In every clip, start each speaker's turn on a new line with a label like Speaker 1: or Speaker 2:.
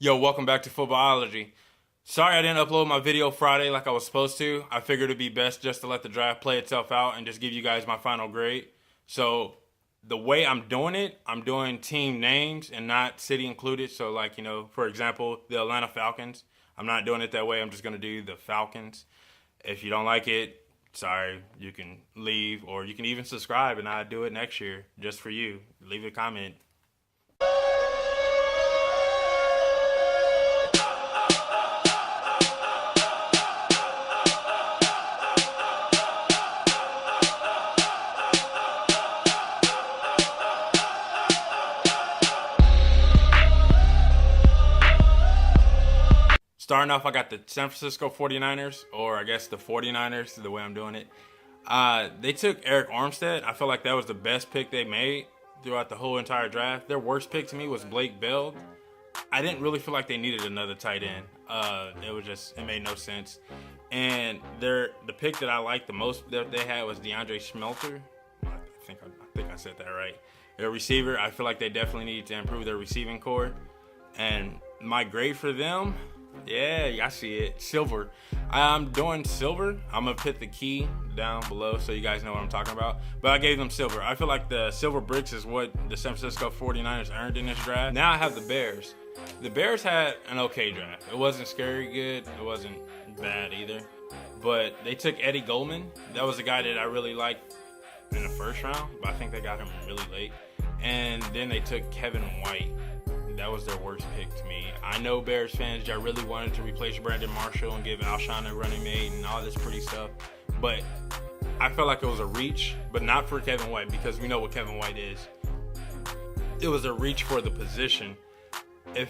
Speaker 1: Yo, welcome back to Footballology. Sorry I didn't upload my video Friday like I was supposed to. I figured it'd be best just to let the draft play itself out and just give you guys my final grade. So the way I'm doing it, I'm doing team names and not city included. So like, for example, the Atlanta Falcons. I'm not doing it that way. I'm just going to do the Falcons. If you don't like it, sorry, you can leave, or you can even subscribe and I'll do it next year just for you. Leave a comment. Starting off, I got the San Francisco 49ers, or I guess the 49ers, the way I'm doing it. They took Eric Armstead. I feel like that was the best pick they made throughout the whole entire draft. Their worst pick to me was Blake Bell. I didn't really feel like they needed another tight end. It made no sense. And the pick that I liked the most that they had was DeAndre Schmelter. I think I said that right. Their receiver, I feel like they definitely need to improve their receiving core. And my grade for them, yeah, I see it. Silver. I'm doing silver. I'm going to put the key down below so you guys know what I'm talking about. But I gave them silver. I feel like the silver bricks is what the San Francisco 49ers earned in this draft. Now I have the Bears. The Bears had an okay draft. It wasn't scary good. It wasn't bad either. But they took Eddie Goldman. That was a guy that I really liked in the first round. But I think they got him really late. And then they took Kevin White. That was their worst pick to me. I know Bears fans, y'all really wanted to replace Brandon Marshall and give Alshon a running mate and all this pretty stuff. But I felt like it was a reach, but not for Kevin White because we know what Kevin White is. It was a reach for the position. I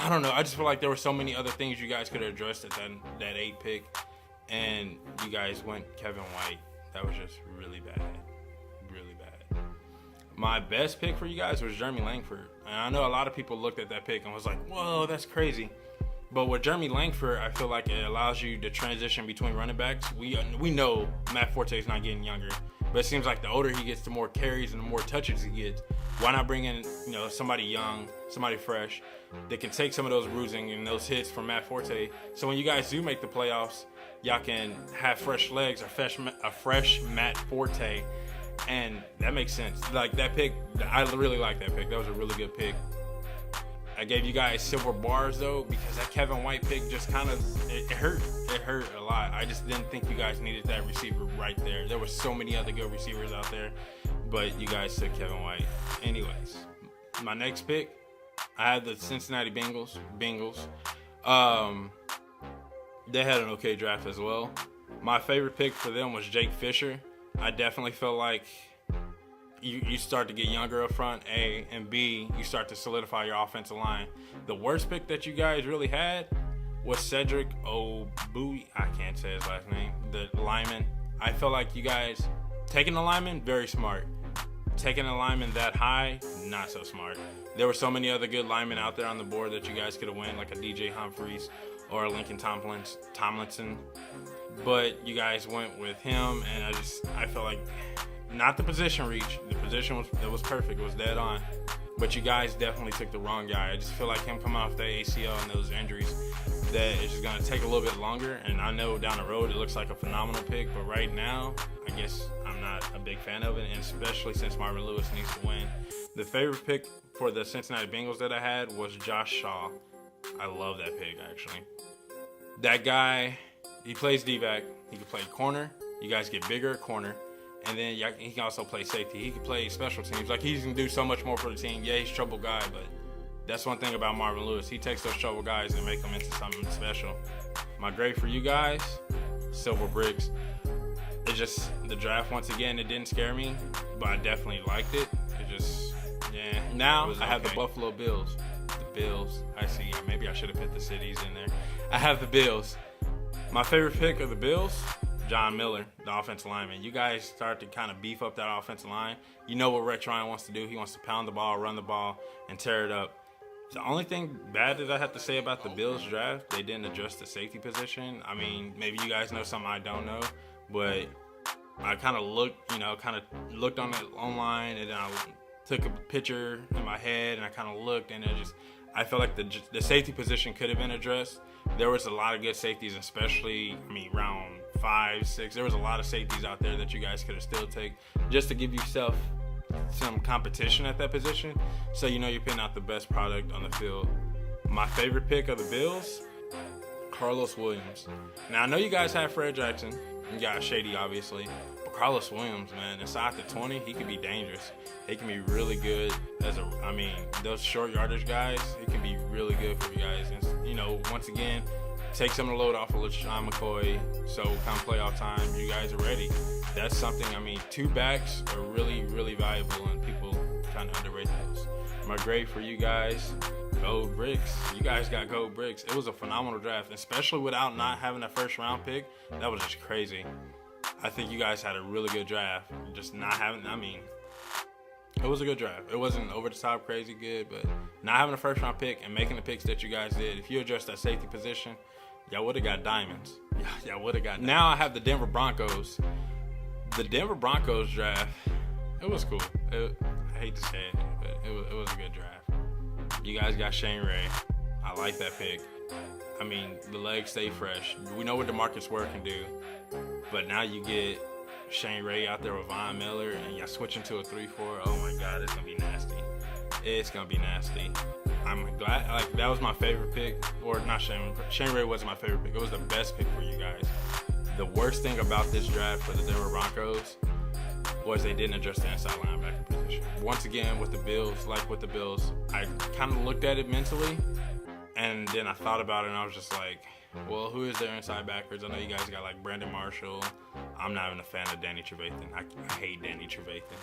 Speaker 1: don't know. I just feel like there were so many other things you guys could have addressed at that 8 pick. And you guys went Kevin White. That was just really bad. Really bad. My best pick for you guys was Jeremy Langford. And I know a lot of people looked at that pick and was like, whoa, that's crazy. But with Jeremy Langford, I feel like it allows you to transition between running backs. We know Matt Forte is not getting younger. But it seems like the older he gets, the more carries and the more touches he gets. Why not bring in somebody young, somebody fresh that can take some of those bruising and those hits from Matt Forte. So when you guys do make the playoffs, y'all can have fresh legs, a fresh Matt Forte. And that makes sense. Like that pick, I really like that pick. That was a really good pick. I gave you guys silver bars though because that Kevin White pick just kind of it hurt. It hurt a lot. I just didn't think you guys needed that receiver right there. There were so many other good receivers out there, but you guys took Kevin White. Anyways, my next pick, I had the Cincinnati Bengals. They had an okay draft as well. My favorite pick for them was Jake Fisher. I definitely feel like you start to get younger up front, A, and B, you start to solidify your offensive line. The worst pick that you guys really had was Cedric Ogbuehi. I can't say his last name. The lineman. I feel like you guys taking a lineman, very smart. Taking a lineman that high, not so smart. There were so many other good linemen out there on the board that you guys could have won, like a DJ Humphries or a Lincoln Tomlinson. But you guys went with him, and I feel like not the position reach. The position was perfect. It was dead on. But you guys definitely took the wrong guy. I just feel like him coming off the ACL and those injuries, that it's just going to take a little bit longer. And I know down the road it looks like a phenomenal pick, but right now, I guess I'm not a big fan of it, and especially since Marvin Lewis needs to win. The favorite pick for the Cincinnati Bengals that I had was Josh Shaw. I love that pick, actually. That guy... He plays D-back. He can play corner. You guys get bigger at corner. And then he can also play safety. He can play special teams. Like, he can do so much more for the team. Yeah, he's a trouble guy, but that's one thing about Marvin Lewis. He takes those trouble guys and make them into something special. My grade for you guys, silver bricks. It just, the draft, once again, it didn't scare me, but I definitely liked it. Now, I have the Buffalo Bills. The Bills. I see. Maybe I should have put the cities in there. I have the Bills. My favorite pick of the Bills, John Miller, the offensive lineman. You guys start to kind of beef up that offensive line. You know what Rex Ryan wants to do. He wants to pound the ball, run the ball, and tear it up. The only thing bad that I have to say about the Bills draft, they didn't address the safety position. I mean, maybe you guys know something I don't know, but I kind of looked on it online, and then I took a picture in my head, and I kind of looked, and I feel like the safety position could have been addressed. There was a lot of good safeties, especially, round 5, 6. There was a lot of safeties out there that you guys could have still taken just to give yourself some competition at that position, so you know you're putting out the best product on the field. My favorite pick of the Bills, Carlos Williams. Now, I know you guys have Fred Jackson. You got Shady, obviously. But Carlos Williams, man, inside the 20, he can be dangerous. He can be really good those short yardage guys, he can be really good for you guys. And, once again, take some of the load off of LaShawn McCoy, so come playoff time, you guys are ready. That's something, 2 backs are really, really valuable, and people kind of underrate those. My grade for you guys, gold bricks. You guys got gold bricks. It was a phenomenal draft, especially without not having a first round pick. That was just crazy. I think you guys had a really good draft. Just not having, it was a good draft. It wasn't over the top crazy good, but not having a first round pick and making the picks that you guys did, if you adjust that safety position, y'all would have got diamonds. Y'all would have got. Now I have the Denver Broncos. The Denver Broncos draft, it was cool. I hate to say it, but it was a good draft. You guys got Shane Ray. I like that pick. The legs stay fresh. We know what DeMarcus Ware can do, but now you get Shane Ray out there with Von Miller, and y'all switching to a 3-4. Oh my God, it's gonna be nasty. It's gonna be nasty. I'm glad. That was my favorite pick, or not Shane Ray wasn't my favorite pick. It was the best pick for you guys. The worst thing about this draft for the Denver Broncos was they didn't address the inside linebacker position. Once again, with the Bills, I kind of looked at it mentally, and then I thought about it, and I was just like, well, who is their inside backers? I know you guys got Brandon Marshall. I'm not even a fan of Danny Trevathan. I hate Danny Trevathan.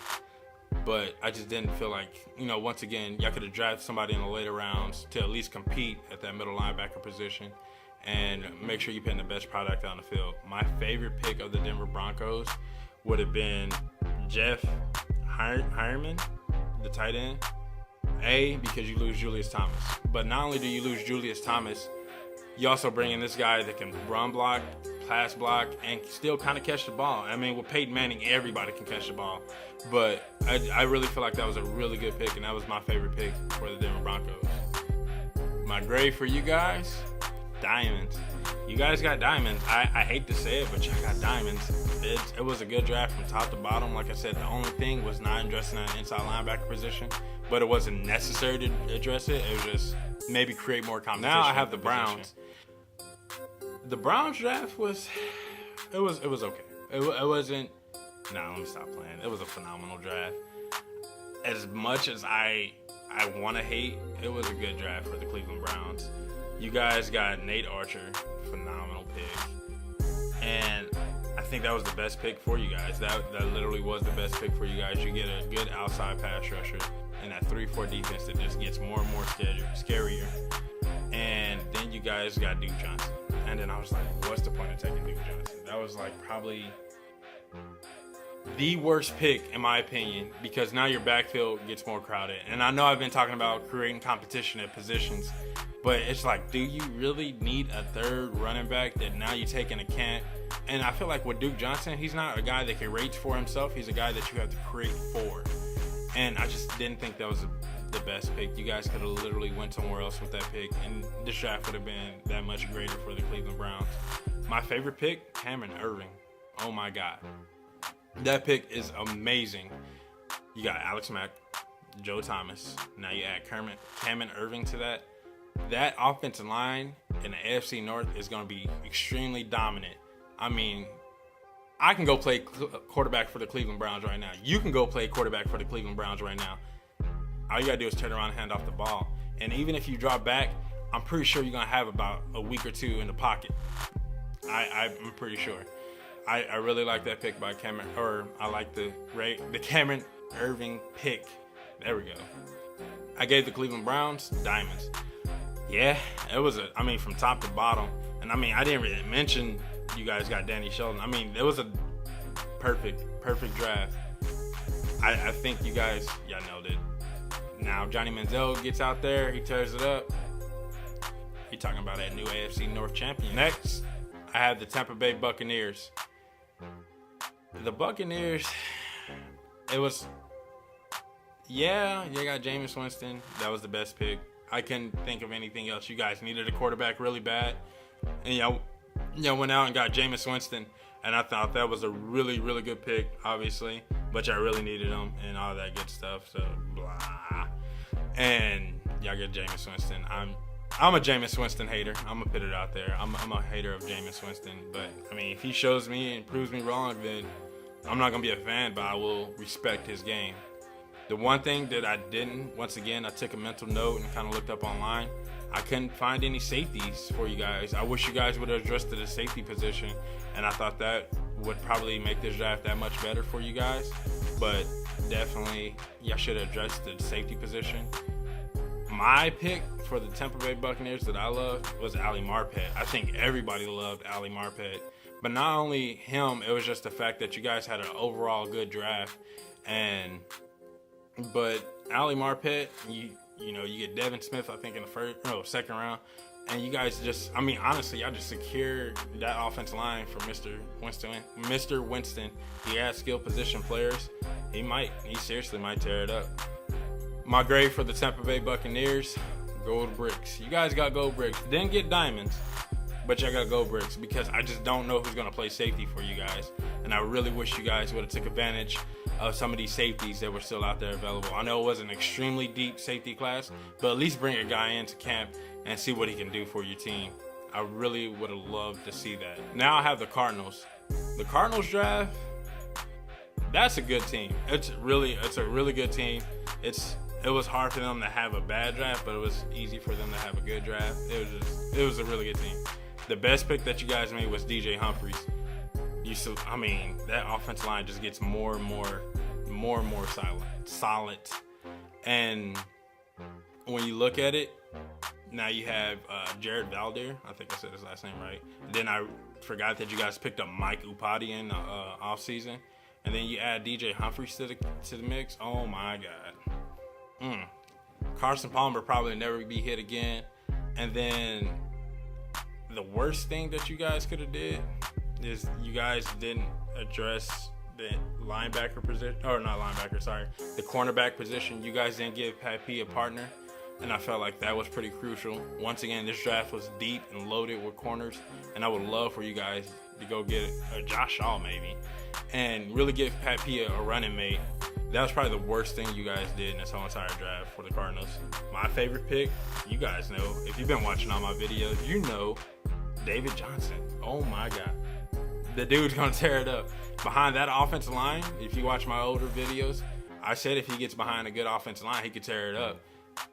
Speaker 1: But I just didn't feel like, once again, y'all could have drafted somebody in the later rounds to at least compete at that middle linebacker position and make sure you're putting the best product on the field. My favorite pick of the Denver Broncos would have been Jeff Hireman, the tight end. Because you lose Julius Thomas. But not only do you lose Julius Thomas, you also bring in this guy that can run block, pass block, and still kind of catch the ball. With Peyton Manning, everybody can catch the ball. But I really feel like that was a really good pick, and that was my favorite pick for the Denver Broncos. My grade for you guys, diamonds. You guys got diamonds. I hate to say it, but y'all got diamonds. It was a good draft from top to bottom. Like I said, the only thing was not addressing that inside linebacker position, but it wasn't necessary to address it. It was just maybe create more competition. Now I have the Browns. The Browns draft was okay. It wasn't. No, let me stop playing. It was a phenomenal draft. As much as I want to hate, it was a good draft for the Cleveland Browns. You guys got Nate Archer, phenomenal pick, and I think that was the best pick for you guys. That literally was the best pick for you guys. You get a good outside pass rusher and that 3-4 defense that just gets more and more scarier. And then you guys got Duke Johnson. And then I was like, what's the point of taking Duke Johnson? That was probably the worst pick, in my opinion, because now your backfield gets more crowded. And I know I've been talking about creating competition at positions, but it's do you really need a third running back that now you take into account? And I feel like with Duke Johnson, he's not a guy that can rate for himself. He's a guy that you have to create for. And I just didn't think that was the best pick. You guys could have literally went somewhere else with that pick, and this draft would have been that much greater for the Cleveland Browns. My favorite pick, Cameron Irving. Oh my God. That pick is amazing. You got Alex Mack, Joe Thomas. Now you add Cameron Irving to that. That offensive line in the AFC North is going to be extremely dominant. I can go play quarterback for the Cleveland Browns right now. You can go play quarterback for the Cleveland Browns right now. All you got to do is turn around and hand off the ball. And even if you drop back, I'm pretty sure you're going to have about a week or two in the pocket. I'm pretty sure. I really like that pick by Cameron, or I like the Cameron Irving pick. There we go. I gave the Cleveland Browns diamonds. Yeah, it was from top to bottom. And I didn't really mention you guys got Danny Shelton. It was a perfect draft. I think you guys, y'all nailed it. Now Johnny Manziel gets out there, he tears it up. He talking about that new AFC North champion. Next, I have the Tampa Bay Buccaneers. The Buccaneers, it was, you got Jameis Winston. That was the best pick. I couldn't think of anything else. You guys needed a quarterback really bad, and y'all went out and got Jameis Winston, and I thought that was a really, really good pick, obviously, but y'all really needed him and all that good stuff. So blah, and y'all get Jameis Winston. I'm a Jameis Winston hater. I'm gonna put it out there. I'm a hater of Jameis Winston, but I mean, if he shows me and proves me wrong, then I'm not gonna be a fan, but I will respect his game. The one thing that I didn't, once again, I took a mental note and kind of looked up online. I couldn't find any safeties for you guys. I wish you guys would have addressed the safety position, and I thought that would probably make this draft that much better for you guys. But definitely, y'all should have addressed the safety position. My pick for the Tampa Bay Buccaneers that I loved was Ali Marpet. I think everybody loved Ali Marpet. But not only him, it was just the fact that you guys had an overall good draft. But Ali Marpet, you know, you get Devin Smith, I think, in the second round. And you guys just, I mean, honestly, y'all just secured that offensive line for Mr. Winston. He has skill position players. He seriously might tear it up. My grade for the Tampa Bay Buccaneers, gold bricks. You guys got gold bricks. Didn't get diamonds, but y'all got gold bricks because I just don't know who's going to play safety for you guys. And I really wish you guys would have took advantage of some of these safeties that were still out there available. I know it was an extremely deep safety class, but at least bring a guy into camp and see what he can do for your team. I really would have loved to see that. Now I have the Cardinals. The Cardinals draft, that's a good team. It's a really good team. It was hard for them to have a bad draft, but it was easy for them to have a good draft. It was a really good team. The best pick that you guys made was DJ Humphries. That offensive line just gets more and more solid. And when you look at it, now you have Jared Valdir. I think I said his last name right. Then I forgot that you guys picked up Mike Upati in the offseason. And then you add DJ Humphries to the mix. Oh, my God. Carson Palmer probably never be hit again. And then the worst thing that you guys could have did is you guys didn't address the linebacker position, or not linebacker, sorry, the cornerback position. You guys didn't give Pat P a partner, and I felt like that was pretty crucial. Once again, this draft was deep and loaded with corners, and I would love for you guys to go get a Josh Shaw maybe, and really give Pat P a running mate. That was probably the worst thing you guys did in this whole entire draft for the Cardinals. My favorite pick, you guys know, if you've been watching all my videos, you know David Johnson. Oh my God. The dude's going to tear it up. Behind that offensive line, if you watch my older videos, I said if he gets behind a good offensive line, he could tear it up.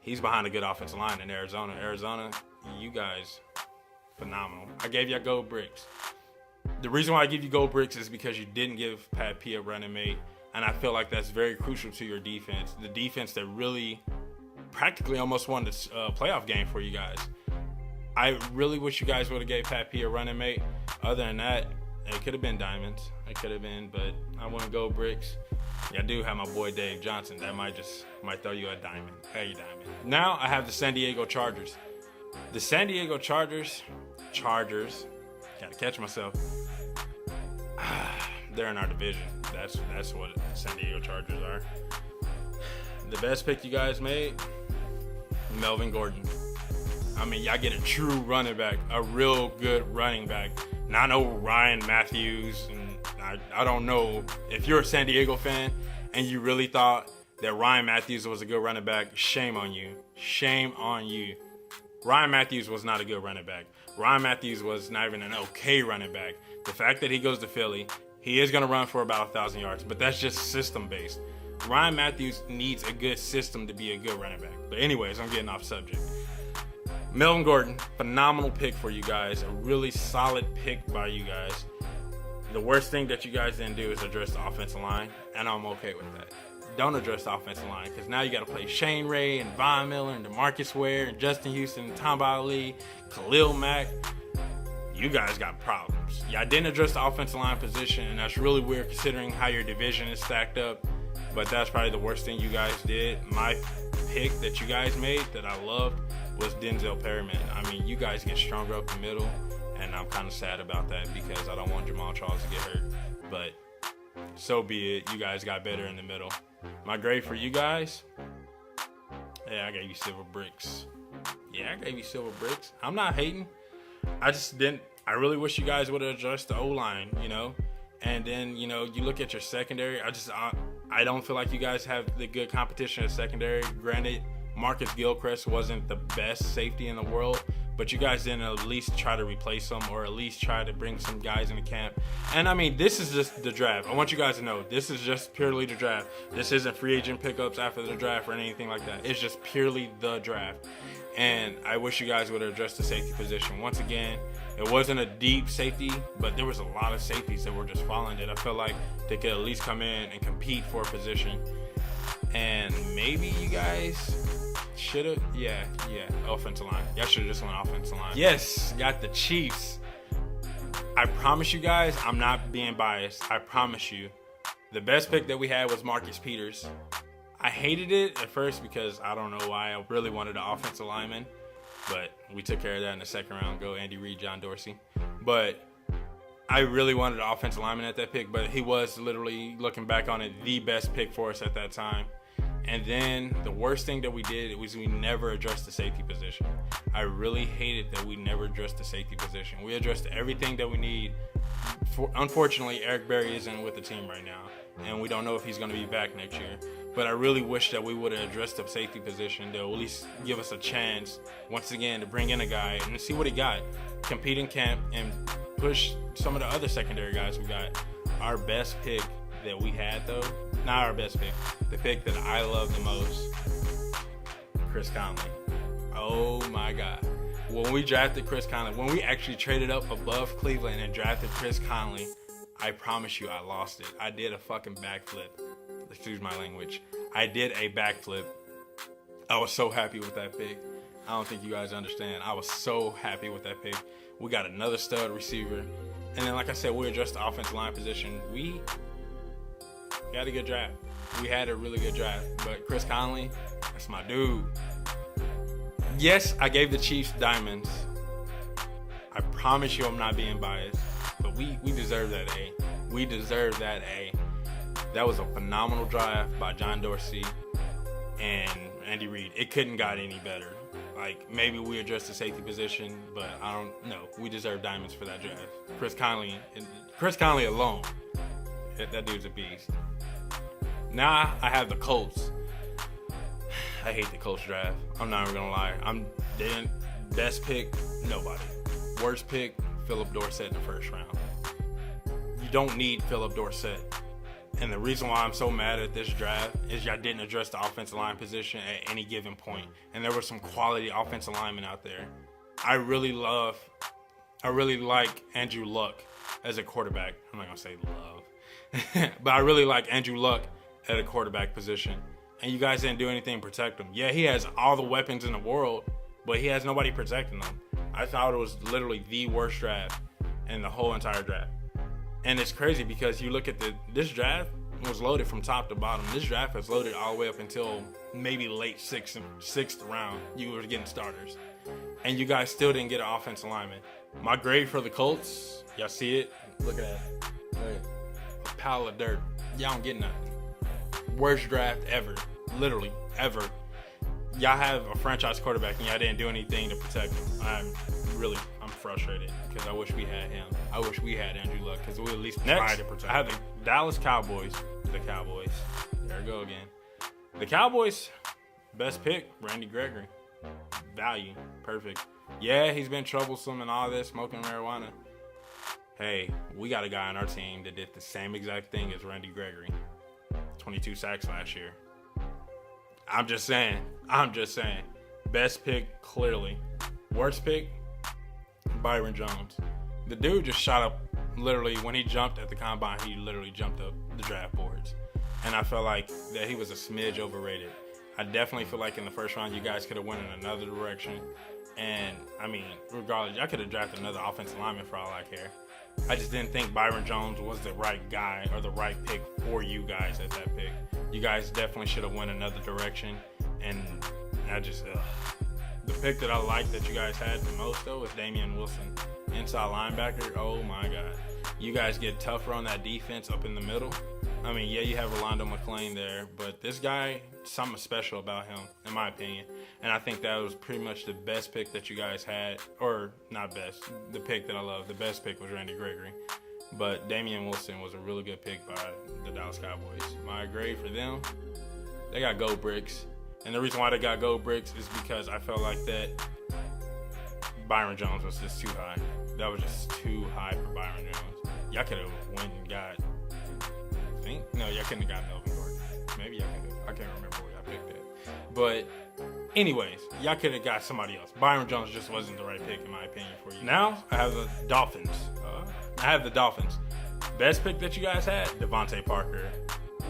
Speaker 1: He's behind a good offensive line in Arizona. Arizona, you guys, phenomenal. I gave you gold bricks. The reason why I give you gold bricks is because you didn't give Pat P a running mate, and I feel like that's very crucial to your defense. The defense that really practically almost won this playoff game for you guys. I really wish you guys would have gave Pat P a running mate. Other than that, it could have been diamonds. It could have been, but I want to go bricks. Yeah, I do have my boy Dave Johnson. That might throw you a diamond. Hey, diamond. Now I have the San Diego Chargers. The San Diego Chargers, gotta catch myself. They're in our division. That's what the San Diego Chargers are. The best pick you guys made, Melvin Gordon. I mean, y'all get a true running back, a real good running back. Not no Ryan Matthews, and I don't know if you're a San Diego fan and you really thought that Ryan Matthews was a good running back. Shame on you. Shame on you. Ryan Matthews was not a good running back. Ryan Matthews was not even an okay running back. The fact that he goes to Philly, he is going to run for about 1,000 yards, but that's just system-based. Ryan Matthews needs a good system to be a good running back. But anyways, I'm getting off subject. Melvin Gordon, phenomenal pick for you guys. A really solid pick by you guys. The worst thing that you guys didn't do is address the offensive line, and I'm okay with that. Don't address the offensive line, because now you got to play Shane Ray and Von Miller and DeMarcus Ware and Justin Houston and Tom Ali, Khalil Mack. You guys got problems. Yeah, I didn't address the offensive line position, and that's really weird considering how your division is stacked up. But that's probably the worst thing you guys did. My pick that you guys made that I loved was Denzel Perryman. I mean, you guys get stronger up the middle, and I'm kind of sad about that because I don't want Jamal Charles to get hurt. But so be it. You guys got better in the middle. My grade for you guys, yeah, I gave you silver bricks. gave you silver bricks. I'm not hating. I just didn't. I really wish you guys would have addressed the O-line, you know. And then, you know, you look at your secondary. I don't feel like you guys have the good competition at secondary. Granted, Marcus Gilchrist wasn't the best safety in the world, but you guys didn't at least try to replace him or at least try to bring some guys into camp. And I mean, this is just the draft. I want you guys to know this is just purely the draft. This isn't free agent pickups after the draft or anything like that. It's just purely the draft. And I wish you guys would have addressed the safety position. Once again, it wasn't a deep safety, but there was a lot of safeties that were just falling that I felt like they could at least come in and compete for a position. And maybe you guys should have, yeah, offensive line. Y'all should have just went offensive line. Yes, got the Chiefs. I promise you guys, I'm not being biased. I promise you. The best pick that we had was Marcus Peters. I hated it at first because I don't know why. I really wanted an offensive lineman, but we took care of that in the second round. Go Andy Reid, John Dorsey. But I really wanted an offensive lineman at that pick, but he was literally, looking back on it, the best pick for us at that time. And then the worst thing that we did was we never addressed the safety position. I really hated that we never addressed the safety position. We addressed everything that we need. Unfortunately, Eric Berry isn't with the team right now, and we don't know if he's going to be back next year. But I really wish that we would have addressed the safety position to at least give us a chance, once again, to bring in a guy and see what he got. Compete in camp and push some of the other secondary guys we got. Our best pick that we had, though, not our best pick, the pick that I love the most, Chris Conley. Oh, my God. When we drafted Chris Conley, when we actually traded up above Cleveland and drafted Chris Conley, I promise you I lost it. I did a fucking backflip. Excuse my language. I did a backflip. I was so happy with that pick. I don't think you guys understand. I was so happy with that pick. We got another stud receiver. And then, like I said, we addressed the offensive line position. We got a good draft. We had a really good draft. But Chris Conley, that's my dude. Yes, I gave the Chiefs diamonds. I promise you I'm not being biased. But we deserve that A. We deserve that A. That was a phenomenal draft by John Dorsey and Andy Reid. It couldn't got any better. Like, maybe we addressed the safety position, but I don't know. We deserve diamonds for that draft. Chris Conley alone, that dude's a beast. Now I have the Colts. I hate the Colts draft. I'm not even gonna lie. Best pick, nobody. Worst pick, Philip Dorsett in the first round. You don't need Philip Dorsett. And the reason why I'm so mad at this draft is y'all didn't address the offensive line position at any given point. And there were some quality offensive linemen out there. I really like Andrew Luck as a quarterback. I'm not going to say love. But I really like Andrew Luck at a quarterback position. And you guys didn't do anything to protect him. Yeah, he has all the weapons in the world, but he has nobody protecting him. I thought it was literally the worst draft in the whole entire draft. And it's crazy because you look at this draft was loaded from top to bottom. This draft was loaded all the way up until maybe late sixth round. You were getting starters. And you guys still didn't get an offensive lineman. My grade for the Colts, y'all see it? Look at that. A pile of dirt. Y'all don't get nothing. Worst draft ever. Literally, ever. Y'all have a franchise quarterback and y'all didn't do anything to protect him. I'm frustrated because I wish we had him. I wish we had Andrew Luck because we at least tried to protect him. I have the Dallas Cowboys. The Cowboys. There we go again. The Cowboys, best pick, Randy Gregory. Value. Perfect. Yeah, he's been troublesome and all this, smoking marijuana. Hey, we got a guy on our team that did the same exact thing as Randy Gregory. 22 sacks last year. I'm just saying. Best pick, clearly. Worst pick, Byron Jones. The dude just shot up, literally, when he jumped at the combine, he literally jumped up the draft boards. And I felt like that he was a smidge overrated. I definitely feel like in the first round, you guys could have went in another direction. And, I mean, regardless, I could have drafted another offensive lineman for all I care. I just didn't think Byron Jones was the right guy or the right pick for you guys at that pick. You guys definitely should have went another direction. And the pick that I like that you guys had the most, though, was Damian Wilson. Inside linebacker, oh my God. You guys get tougher on that defense up in the middle. I mean, yeah, you have Rolando McClain there, but this guy, something special about him, in my opinion. And I think that was pretty much the best pick that you guys had, or not best, the pick that I love. The best pick was Randy Gregory. But Damian Wilson was a really good pick by the Dallas Cowboys. My grade for them, they got gold bricks. And the reason why they got gold bricks is because I felt like that Byron Jones was just too high. That was just too high for Byron Jones. Y'all could have went and got, no, y'all couldn't have got Melvin Gordon. Maybe y'all could have. I can't remember where y'all picked that. But anyways, y'all could have got somebody else. Byron Jones just wasn't the right pick, in my opinion, for you. Now, I have the Dolphins. Best pick that you guys had, Devontae Parker.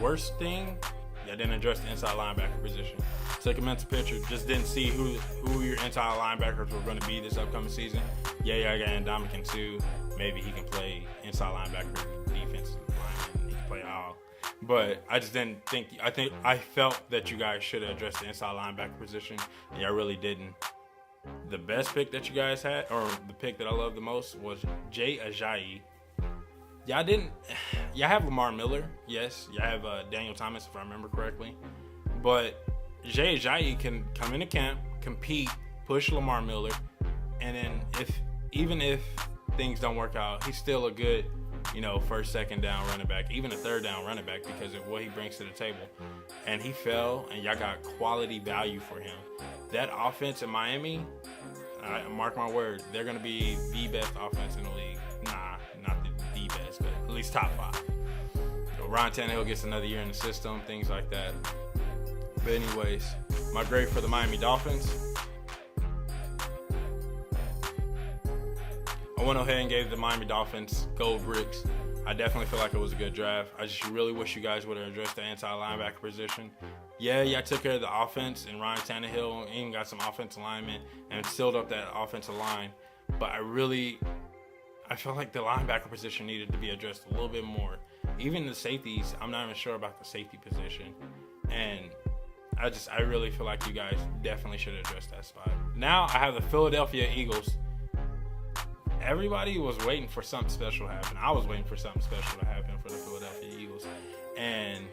Speaker 1: Worst thing, y'all didn't address the inside linebacker position. Took a mental picture, just didn't see who your inside linebackers were going to be this upcoming season. Yeah, y'all got Ndamukong too. Maybe he can play inside linebacker, defensive lineman. He can play all. But I just didn't think. I felt that you guys should have addressed the inside linebacker position, and y'all really didn't. The best pick that you guys had, or the pick that I love the most, was Jay Ajayi. Y'all have Lamar Miller, yes. Y'all have Daniel Thomas, if I remember correctly. But Jay Ajayi can come into camp, compete, push Lamar Miller, and then even if things don't work out, he's still a good, first, second down running back, even a third down running back because of what he brings to the table. And he fell, and y'all got quality value for him. That offense in Miami, mark my word, they're going to be the best offense in the league. Nah, not the best, but at least top 5. So Ryan Tannehill gets another year in the system, things like that. But anyways, my grade for the Miami Dolphins, I went ahead and gave the Miami Dolphins gold bricks. I definitely feel like it was a good draft. I just really wish you guys would have addressed the inside linebacker position. Yeah, y'all took care of the offense and Ryan Tannehill even got some offensive linemen and sealed up that offensive line. But I felt like the linebacker position needed to be addressed a little bit more. Even the safeties, I'm not even sure about the safety position. And I really feel like you guys definitely should have addressed that spot. Now I have the Philadelphia Eagles. Everybody was waiting for something special to happen. I was waiting for something special to happen for the Philadelphia Eagles. And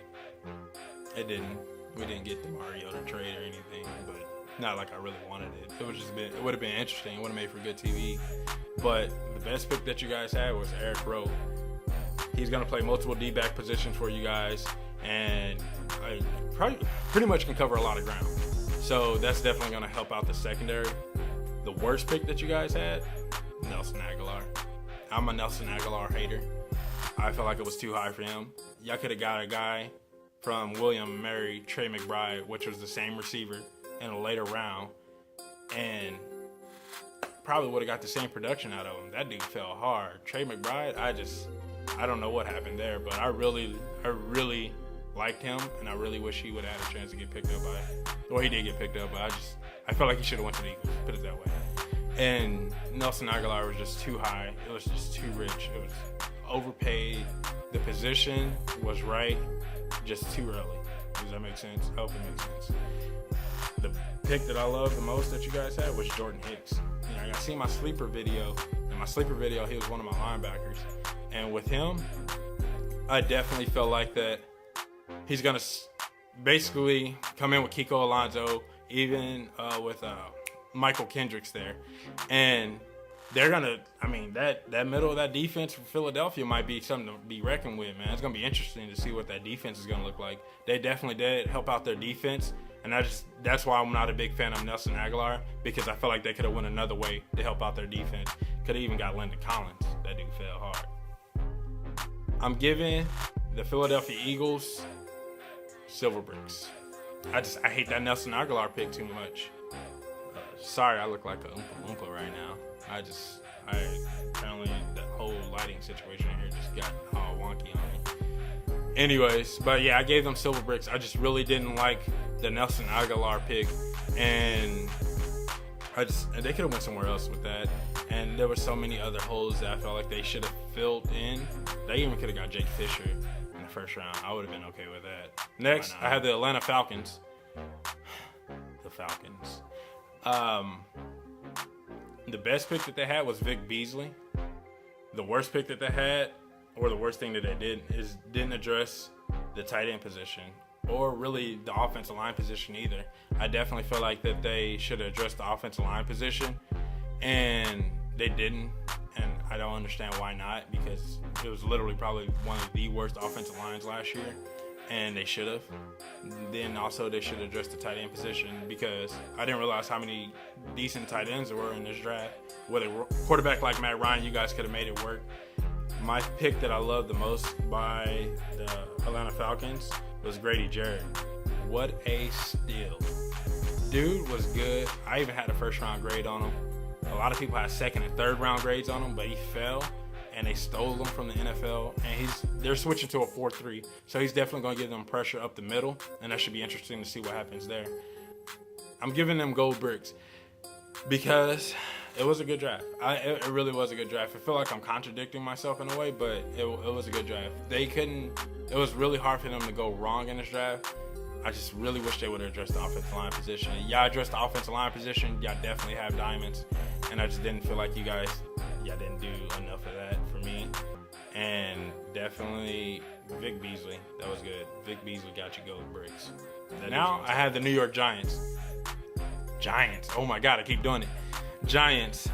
Speaker 1: it didn't. We didn't get the Mariota trade or anything, but not like I really wanted it. It would have been interesting. It would have made for good TV. But the best pick that you guys had was Eric Rowe. He's going to play multiple D-back positions for you guys, and pretty much can cover a lot of ground. So that's definitely going to help out the secondary. The worst pick that you guys had, Nelson Aguilar. I'm a Nelson Aguilar hater. I felt like it was too high for him. Y'all could have got a guy from William & Mary, Trey McBride, which was the same receiver, in a later round, and probably would have got the same production out of him. That dude fell hard. Trey McBride, I don't know what happened there, but I really liked him, and I really wish he would have had a chance to get picked up by, well, he did get picked up, but I felt like he should have went to the Eagles, put it that way. And Nelson Aguilar was just too high. It was just too rich. It was overpaid. The position was right, just too early. Does that make sense? I hope it makes sense. The pick that I love the most that you guys had was Jordan Hicks. I seen my sleeper video. In my sleeper video, he was one of my linebackers. And with him, I definitely felt like that he's going to basically come in with Kiko Alonso, even with Michael Kendricks there. And they're going to, that middle of that defense for Philadelphia might be something to be reckoned with, man. It's going to be interesting to see what that defense is going to look like. They definitely did help out their defense. And that's why I'm not a big fan of Nelson Aguilar, because I feel like they could have went another way to help out their defense. Could have even got Lyndon Collins. That dude fell hard. I'm giving the Philadelphia Eagles silver bricks. I hate that Nelson Aguilar pick too much. Sorry, I look like a Oompa Loompa right now. Apparently the whole lighting situation here just got all wonky on me. Anyways, but yeah, I gave them silver bricks. I just really didn't like the Nelson Aguilar pick, and they could have went somewhere else with that. And there were so many other holes that I felt like they should have filled in. They even could have got Jake Fisher in the first round. I would have been okay with that. Next, I have the Atlanta Falcons. The Falcons. The best pick that they had was Vic Beasley. The worst pick that they had, or the worst thing that they did, is didn't address the tight end position or really the offensive line position either. I definitely feel like that they should have addressed the offensive line position, and they didn't. And I don't understand why not, because it was literally probably one of the worst offensive lines last year, and they should have. Then also they should address the tight end position, because I didn't realize how many decent tight ends there were in this draft. With a quarterback like Matt Ryan, you guys could have made it work. My pick that I love the most by the Atlanta Falcons was Grady Jarrett. What a steal. Dude was good. I even had a first-round grade on him. A lot of people had second and third round grades on him, but he fell, and they stole him from the NFL. And they're switching to a 4-3, so he's definitely going to give them pressure up the middle, and that should be interesting to see what happens there. I'm giving them gold bricks because it was a good draft. It really was a good draft. I feel like I'm contradicting myself in a way, but it was a good draft. It was really hard for them to go wrong in this draft. I just really wish they would have addressed the offensive line position. Y'all addressed the offensive line position. Y'all definitely have diamonds. And I just didn't feel like y'all didn't do enough of that for me. And definitely Vic Beasley. That was good. Vic Beasley got you gold bricks. Now I have the New York Giants. Giants. Oh my God, I keep doing it. Giants.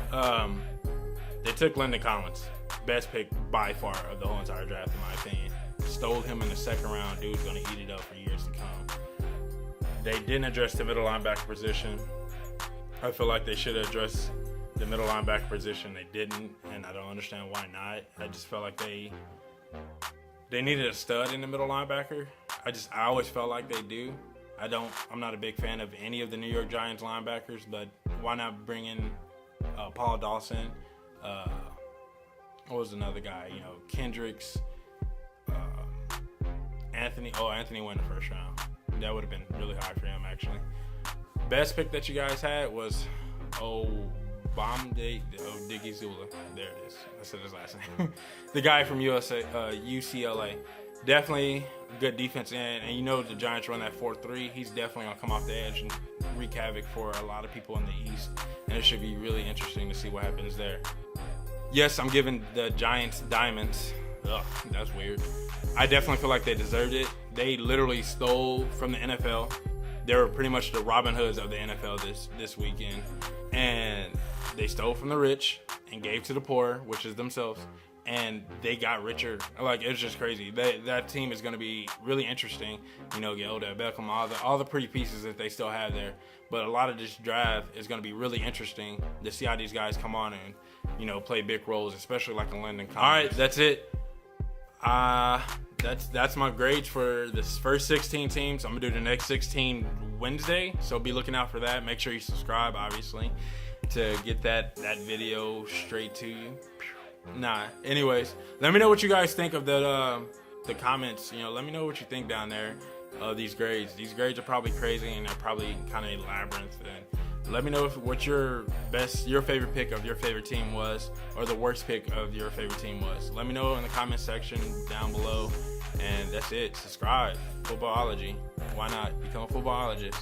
Speaker 1: They took Landon Collins. Best pick by far of the whole entire draft, in my opinion. Stole him in the second round. Dude's going to eat it up for years to come. They didn't address the middle linebacker position. I feel like they should have addressed the middle linebacker position. They didn't, and I don't understand why not. I just felt like they needed a stud in the middle linebacker. I always felt like they do. I'm not a big fan of any of the New York Giants linebackers, but why not bring in Paul Dawson? What was another guy? Kendricks. Anthony went in the first round. That would have been really high for him, actually. Best pick that you guys had was Diggy Zula. There it is. I said his last name. The guy from UCLA. Definitely good defense end. And the Giants run that 4-3. He's definitely going to come off the edge and wreak havoc for a lot of people in the East. And it should be really interesting to see what happens there. Yes, I'm giving the Giants diamonds. Ugh, that's weird. I definitely feel like they deserved it. They literally stole from the NFL. They were pretty much the Robin Hoods of the NFL this weekend. And they stole from the rich and gave to the poor, which is themselves. And they got richer. It's just crazy. That team is going to be really interesting. Get Odell Beckham, all the pretty pieces that they still have there. But a lot of this draft is going to be really interesting to see how these guys come on and, play big roles, especially like a Landon Collins. All right, that's it. That's my grades for this first 16 teams. I'm gonna do the next 16 Wednesday, so be looking out for that. Make sure you subscribe, obviously, to get that video straight to you. Anyways, let me know what you guys think of the comments. Let me know what you think down there of these grades. These grades are probably crazy, and they're probably kind of a labyrinth. And let me know what your favorite pick of your favorite team was, or the worst pick of your favorite team was. Let me know in the comment section down below. And that's it. Subscribe. Footballology. Why not? Become a footballologist.